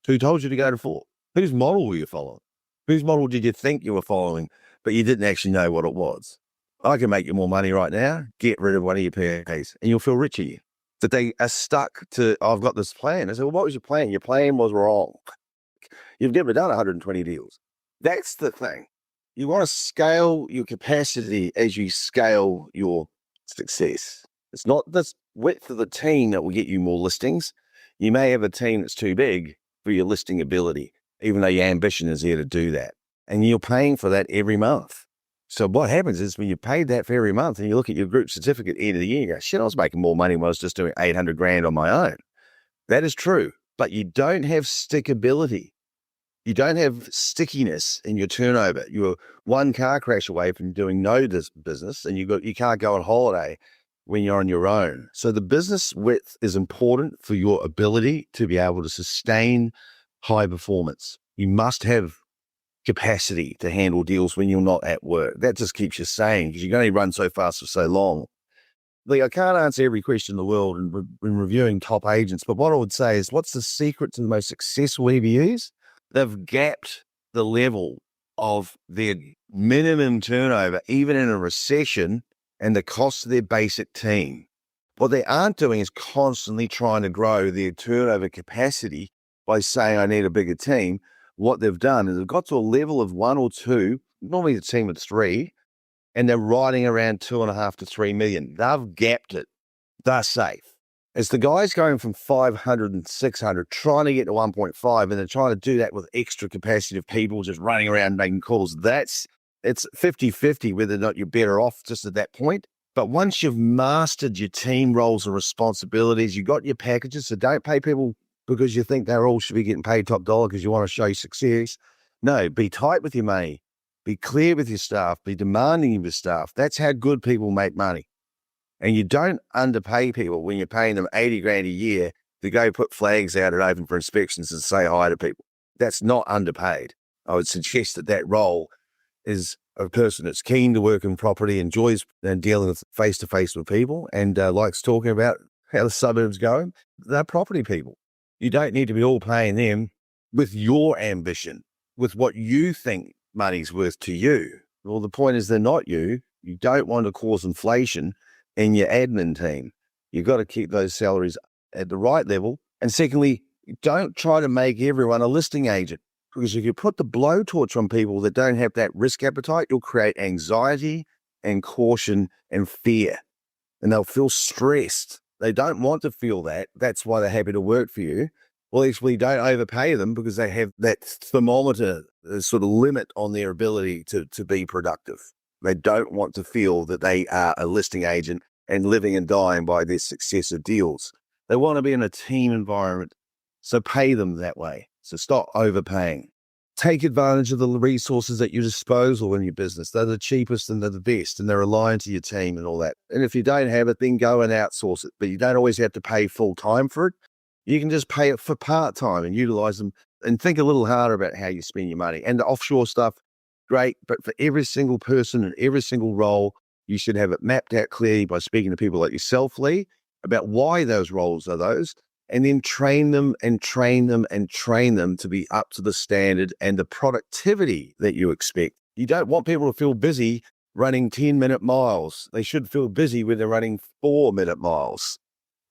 Who told you to go to 4? Whose model were you following? Whose model did you think you were following, but you didn't actually know what it was? I can make you more money right now. Get rid of one of your PAs and you'll feel richer. That they are stuck to, I've got this plan. I said, well, what was your plan? Your plan was wrong. You've never done 120 deals. That's the thing. You want to scale your capacity as you scale your success. It's not the width of the team that will get you more listings. You may have a team that's too big for your listing ability, even though your ambition is there to do that. And you're paying for that every month. So what happens is when you paid that for every month and you look at your group certificate at the end of the year, you go, shit, I was making more money when I was just doing 800 grand on my own. That is true, but you don't have stickability. You don't have stickiness in your turnover. You're one car crash away from doing no business, and you can't go on holiday when you're on your own. So the business width is important for your ability to be able to sustain high performance. You must have capacity to handle deals when you're not at work. That just keeps you sane because you can only run so fast for so long. Like, I can't answer every question in the world when reviewing top agents, but what I would say is, what's the secret to the most successful EBUs? They've gapped the level of their minimum turnover, even in a recession, and the cost of their basic team. What they aren't doing is constantly trying to grow their turnover capacity by saying, I need a bigger team. What they've done is they've got to a level of 1 or 2, normally a team of 3, and they're riding around 2.5 to 3 million. They've gapped it. They're safe. It's the guys going from 500 and 600 trying to get to 1.5, and they're trying to do that with extra capacity of people just running around making calls. It's 50-50 whether or not you're better off just at that point. But once you've mastered your team roles and responsibilities, you got your packages, so don't pay people because you think they all should be getting paid top dollar because you want to show success. No, be tight with your money. Be clear with your staff. Be demanding of your staff. That's how good people make money. And you don't underpay people when you're paying them 80 grand a year to go put flags out and open for inspections and say hi to people. That's not underpaid. I would suggest that role is a person that's keen to work in property, enjoys dealing with face-to-face with people, and likes talking about how the suburbs going. They're property people. You don't need to be all paying them with your ambition, with what you think money's worth to you. Well, the point is they're not you. You don't want to cause inflation in your admin team. You've got to keep those salaries at the right level. And secondly, don't try to make everyone a listing agent, because if you put the blowtorch on people that don't have that risk appetite, you'll create anxiety and caution and fear, and they'll feel stressed. They don't want to feel that. That's why they're happy to work for you. Well, actually, don't overpay them because they have that thermometer sort of limit on their ability to be productive. They don't want to feel that they are a listing agent and living and dying by their success of deals. They want to be in a team environment, so pay them that way. So stop overpaying. Take advantage of the resources at your disposal in your business. They're the cheapest and they're the best, and they're aligned to your team and all that. And if you don't have it, then go and outsource it. But you don't always have to pay full time for it. You can just pay it for part-time and utilize them, and think a little harder about how you spend your money. And the offshore stuff, great. But for every single person and every single role, you should have it mapped out clearly by speaking to people like yourself, Lee, about why those roles are those, and then train them and train them and train them to be up to the standard and the productivity that you expect. You don't want people to feel busy running 10-minute miles. They should feel busy when they're running 4-minute miles.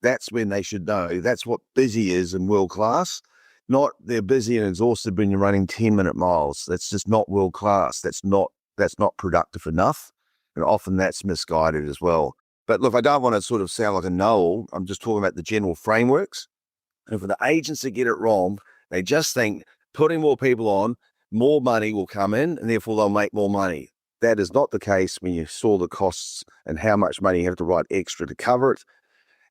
That's when they should know. That's what busy is in world class. Not they're busy and exhausted when you're running 10-minute miles. That's just not world class. That's not productive enough. And often that's misguided as well. But look, I don't want to sort of sound like a know-all. I'm just talking about the general frameworks. And for the agents that get it wrong, they just think putting more people on, more money will come in, and therefore they'll make more money. That is not the case when you saw the costs and how much money you have to write extra to cover it.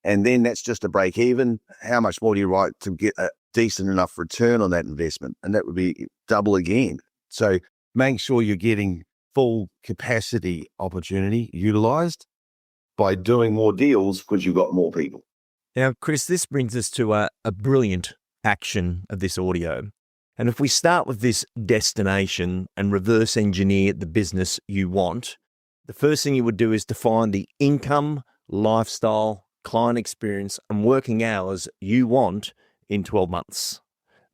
And then that's just a break even. How much more do you write to get a decent enough return on that investment? And that would be double again. So make sure you're getting full capacity opportunity utilized by doing more deals because you've got more people. Now, Chris, this brings us to a brilliant action of this audio. And if we start with this destination and reverse engineer the business you want, the first thing you would do is define the income, lifestyle, client experience, and working hours you want in 12 months.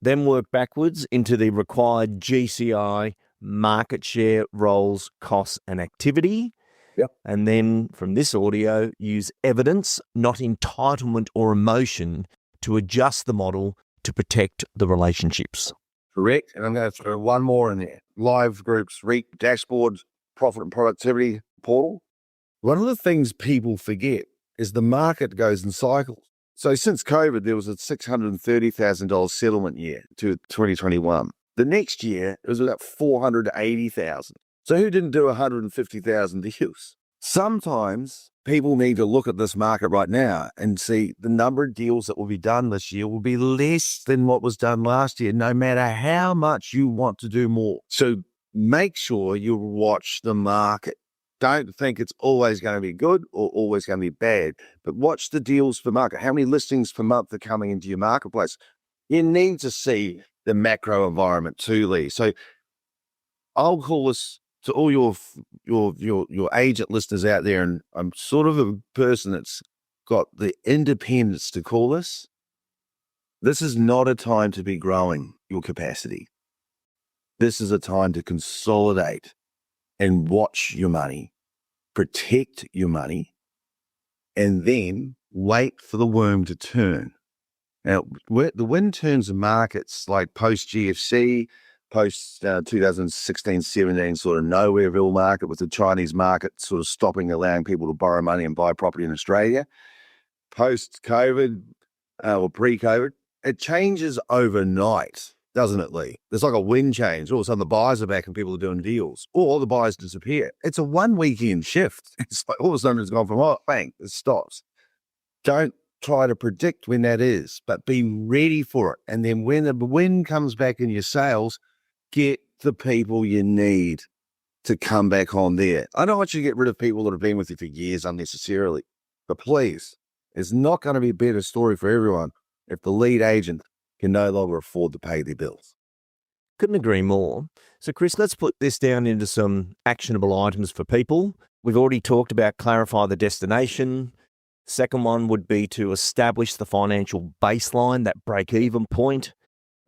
Then work backwards into the required GCI, market share, roles, costs, and activity. Yep. And then from this audio, use evidence, not entitlement or emotion, to adjust the model to protect the relationships. Correct. And I'm going to throw one more in there. Live groups, REIT, dashboards, profit and productivity portal. One of the things people forget is the market goes in cycles. So since COVID, there was a $630,000 settlement year to 2021. The next year, it was about $480,000. So who didn't do 150,000 deals? Sometimes people need to look at this market right now and see the number of deals that will be done this year will be less than what was done last year, no matter how much you want to do more. So make sure you watch the market. Don't think it's always going to be good or always going to be bad, but watch the deals per market. How many listings per month are coming into your marketplace? You need to see the macro environment too, Lee. So I'll call this to all your agent listeners out there, and I'm sort of a person that's got the independence to call this. This is not a time to be growing your capacity. This is a time to consolidate and watch your money, protect your money, and then wait for the worm to turn. Now, the wind turns in markets like post-GFC, post 2016-17 sort of nowhereville market with the Chinese market sort of stopping, allowing people to borrow money and buy property in Australia. Post-COVID or pre-COVID, it changes overnight, doesn't it, Lee? There's like a wind change. All of a sudden the buyers are back and people are doing deals, or the buyers disappear. It's a 1 weekend shift. It's like all of a sudden it's gone from, oh, bang, it stops. Don't try to predict when that is, but be ready for it. And then when the wind comes back in your sales, get the people you need to come back on there. I don't want you to get rid of people that have been with you for years unnecessarily, but please, it's not going to be a better story for everyone if the lead agent can no longer afford to pay their bills. Couldn't agree more. So, Chris, let's put this down into some actionable items for people. We've already talked about clarify the destination. Second one would be to establish the financial baseline, that break-even point.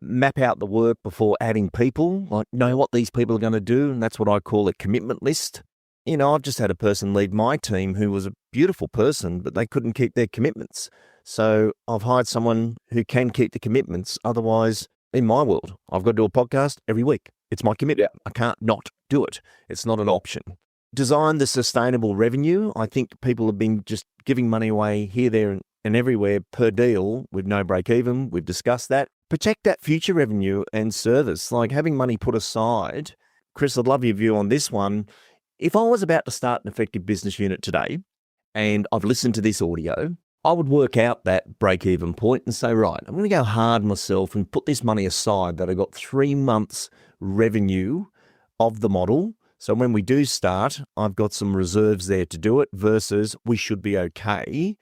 Map out the work before adding people, like know what these people are going to do, and that's what I call a commitment list. You know, I've just had a person leave my team who was a beautiful person, but they couldn't keep their commitments. So I've hired someone who can keep the commitments. Otherwise, in my world, I've got to do a podcast every week. It's my commitment. I can't not do it. It's not an option. Design the sustainable revenue. I think people have been just giving money away here, there, and everywhere per deal with no break even. We've discussed that. Protect that future revenue and service, like having money put aside. Chris, I'd love your view on this one. If I was about to start an effective business unit today and I've listened to this audio, I would work out that break-even point and say, right, I'm going to go hard myself and put this money aside that I got 3 months revenue of the model. So when we do start, I've got some reserves there to do it versus we should be okay.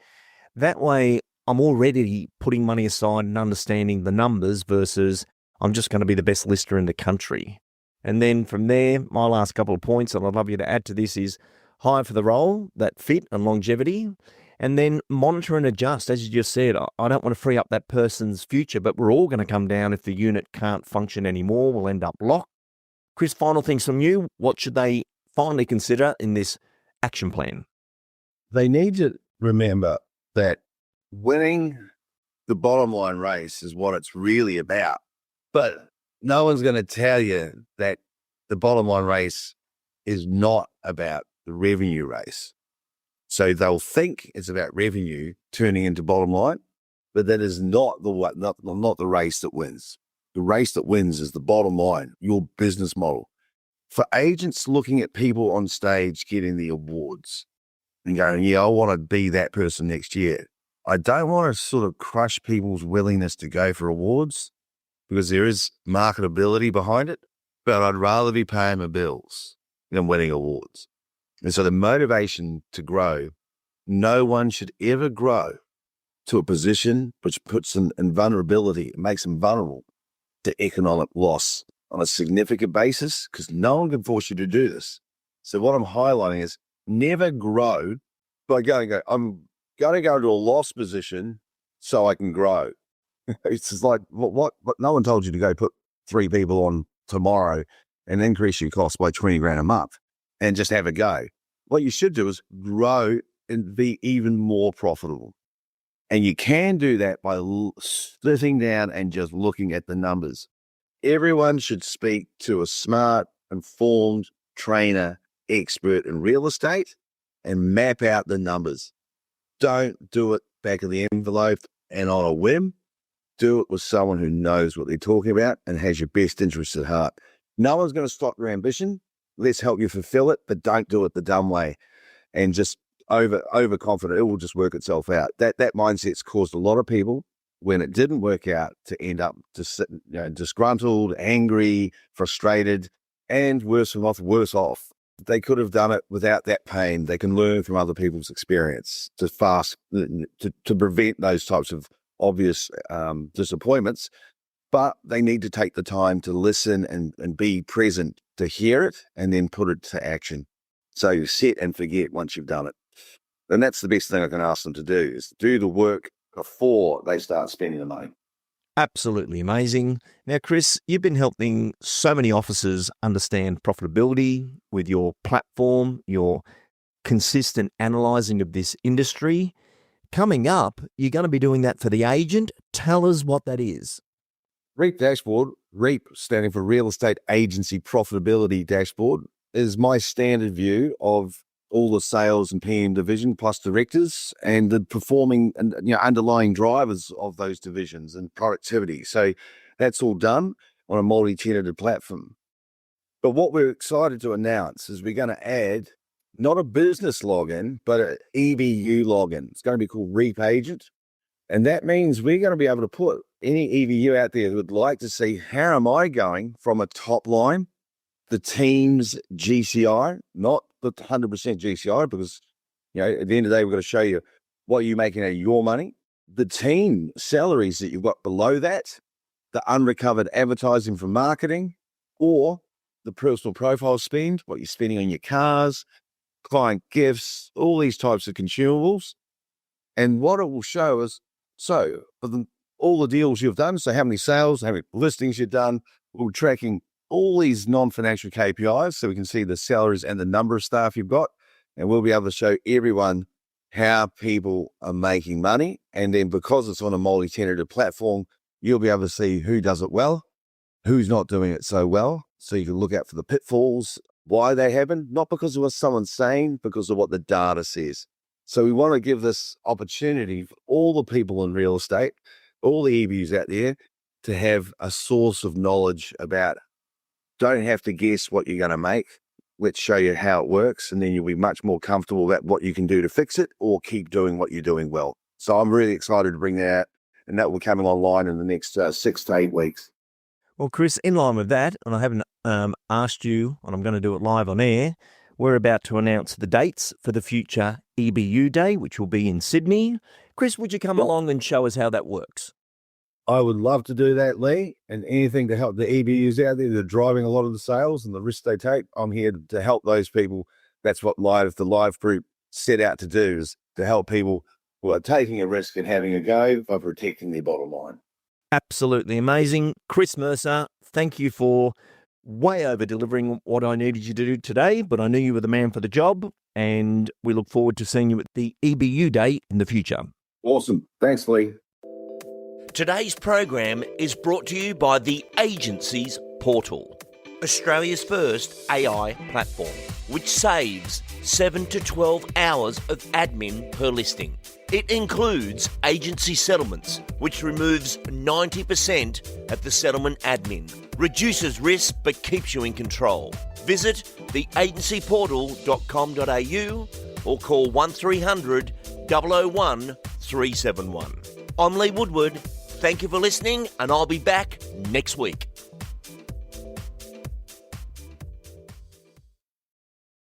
That way, I'm already putting money aside and understanding the numbers versus I'm just going to be the best lister in the country. And then from there, my last couple of points that I'd love you to add to this is hire for the role, that fit and longevity, and then monitor and adjust. As you just said, I don't want to free up that person's future, but we're all going to come down if the unit can't function anymore. We'll end up locked. Chris, final things from you. What should they finally consider in this action plan? They need to remember that winning the bottom line race is what it's really about. But no one's going to tell you that the bottom line race is not about the revenue race. So they'll think it's about revenue turning into bottom line, but that is not the race that wins. The race that wins is the bottom line, your business model. For agents looking at people on stage getting the awards and going, yeah, I want to be that person next year. I don't want to sort of crush people's willingness to go for awards because there is marketability behind it, but I'd rather be paying my bills than winning awards. And so the motivation to grow, no one should ever grow to a position which puts them in vulnerability, it makes them vulnerable. to economic loss on a significant basis because no one can force you to do this. So what I'm highlighting is never grow by I'm going to go into a loss position so I can grow. It's just like, what? No one told you to go put 3 people on tomorrow and increase your cost by 20 grand a month and just have a go. What you should do is grow and be even more profitable. And you can do that by sitting down and just looking at the numbers. Everyone should speak to a smart, informed trainer, expert in real estate and map out the numbers. Don't do it back of the envelope and on a whim. Do it with someone who knows what they're talking about and has your best interests at heart. No one's going to stop your ambition. Let's help you fulfill it, but don't do it the dumb way and just overconfident. It will just work itself out. That mindset's caused a lot of people, when it didn't work out, to end up disgruntled, angry, frustrated, and worse off. They could have done it without that pain. They can learn from other people's experience to prevent those types of obvious disappointments. But they need to take the time to listen and be present to hear it and then put it to action. So you set and forget once you've done it. And that's the best thing I can ask them to do, is do the work before they start spending the money. Absolutely amazing. Now, Chris, you've been helping so many officers understand profitability with your platform, your consistent analysing of this industry. Coming up, you're going to be doing that for the agent. Tell us what that is. REAP dashboard, REAP standing for Real Estate Agency Profitability Dashboard, is my standard view of all the sales and PM division plus directors and the performing and underlying drivers of those divisions and productivity. So that's all done on a multi-tenanted platform. But what we're excited to announce is we're going to add not a business login, but an EBU login. It's going to be called REAP Agent. And that means we're going to be able to put any EBU out there that would like to see, how am I going from a top line, the team's GCI, not the 100% GCI, because at the end of the day, we've got to show you what you're making out of your money, the team salaries that you've got below that, the unrecovered advertising for marketing, or the personal profile spend, what you're spending on your cars, client gifts, all these types of consumables. And what it will show is, so for all the deals you've done, so how many sales, how many listings you've done, we're tracking all these non-financial KPIs so we can see the salaries and the number of staff you've got. And we'll be able to show everyone how people are making money. And then because it's on a multi-tenanted platform, you'll be able to see who does it well, who's not doing it so well. So you can look out for the pitfalls, why they happen, not because of what someone's saying, because of what the data says. So we want to give this opportunity for all the people in real estate, all the EBUs out there, to have a source of knowledge about. Don't have to guess what you're going to make. Let's show you how it works, and then you'll be much more comfortable about what you can do to fix it or keep doing what you're doing well. So I'm really excited to bring that out, and that will be coming online in the next 6 to 8 weeks. Well, Chris, in line with that, and I haven't asked you, and I'm going to do it live on air, we're about to announce the dates for the future EBU Day, which will be in Sydney. Chris, would you come along and show us how that works? I would love to do that, Lee, and anything to help the EBUs out there that are driving a lot of the sales and the risks they take. I'm here to help those people. That's what the Live Group set out to do, is to help people who are taking a risk and having a go by protecting their bottom line. Absolutely amazing. Chris Mercer, thank you for way over delivering what I needed you to do today, but I knew you were the man for the job, and we look forward to seeing you at the EBU Day in the future. Awesome. Thanks, Lee. Today's program is brought to you by the Agencies Portal, Australia's first AI platform, which saves 7 to 12 hours of admin per listing. It includes agency settlements, which removes 90% of the settlement admin, reduces risk but keeps you in control. Visit theagencyportal.com.au or call 1300 001 371. I'm Lee Woodward. Thank you for listening, and I'll be back next week.